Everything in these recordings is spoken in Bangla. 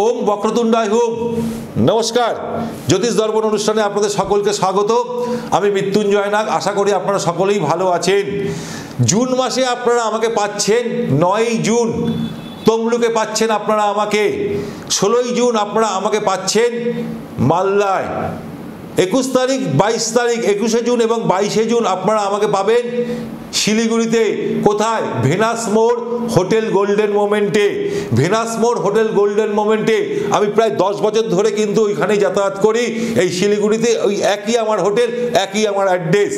ওম বক্রতুণ্ডায় হুম। নমস্কার, জ্যোতিষ দর্পণ অনুষ্ঠানে আপনাদের সকলকে স্বাগত। আমি মৃত্যুঞ্জয় নাগ। আশা করি আপনারা সকলেই ভালো আছেন। জুন মাসে আপনারা আমাকে পাচ্ছেন 9ই জুন তমলুকে পাচ্ছেন আপনারা আমাকে, 16ই জুন আপনারা আমাকে পাচ্ছেন মালদায়, 21 তারিখ 22 তারিখ 21শে জুন এবং 22শে জুন আপনারা আমাকে পাবেন শিলিগুড়িতে। কোথায়? ভেনাস মোড় হোটেল গোল্ডেন মোমেন্টে। ভেনাস মোড় হোটেল গোল্ডেন মোমেন্টে আমি প্রায় 10 বছর ধরে কিন্তু ওইখানেই যাতায়াত করি, এই শিলিগুড়িতে। ওই একই আমার হোটেল, একই আমার অ্যাড্রেস।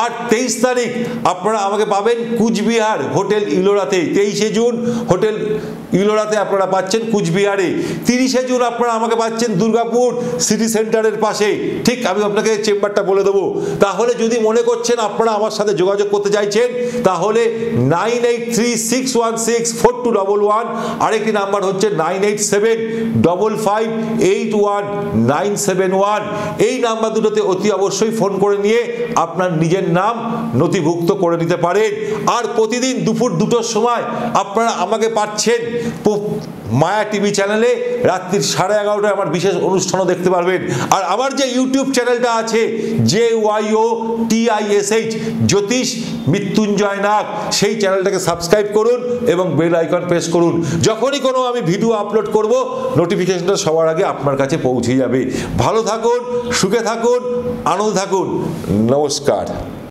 আর 23 তারিখ আপনারা আমাকে পাবেন কুচবিহার হোটেল ইলোরাতে। 23শে জুন হোটেল ইলোরাতে আপনারা পাচ্ছেন কুচবিহারে। 30শে জুন আপনারা আমাকে পাচ্ছেন দুর্গাপুর সিটি সেন্টারের পাশে। ঠিক আমি আপনাকে চেম্বারটা বলে দেবো। তাহলে যদি মনে করছেন আপনারা আমার সাথে যোগাযোগ করতে চাইছেন, তাহলে 9836164211, আরেকটি নাম্বার হচ্ছে 9875581971। এই নাম্বার দুটোতে অতি অবশ্যই ফোন করে নিয়ে আপনার নিজের নাম নথিভুক্ত করে নিতে পারেন। আর প্রতিদিন দুপুর 2টোর সময় আপনারা আমাকে পাচ্ছেন মায়া টিভি চ্যানেলে। রাত্রির 11:30টায় আমার বিশেষ অনুষ্ঠানও দেখতে পারবেন। আর আমার যে ইউটিউব চ্যানেলটা আছে JYOTISH জ্যোতিষ মৃত্যুঞ্জয় নাগ, সেই চ্যানেলটাকে সাবস্ক্রাইব করুন এবং বেল আইকন প্রেস করুন। যখনই কোনো আমি ভিডিও আপলোড করব, নোটিফিকেশনটা সবার আগে আপনার কাছে পৌঁছে যাবে। ভালো থাকুন, সুখে থাকুন, আনন্দে থাকুন। নমস্কার।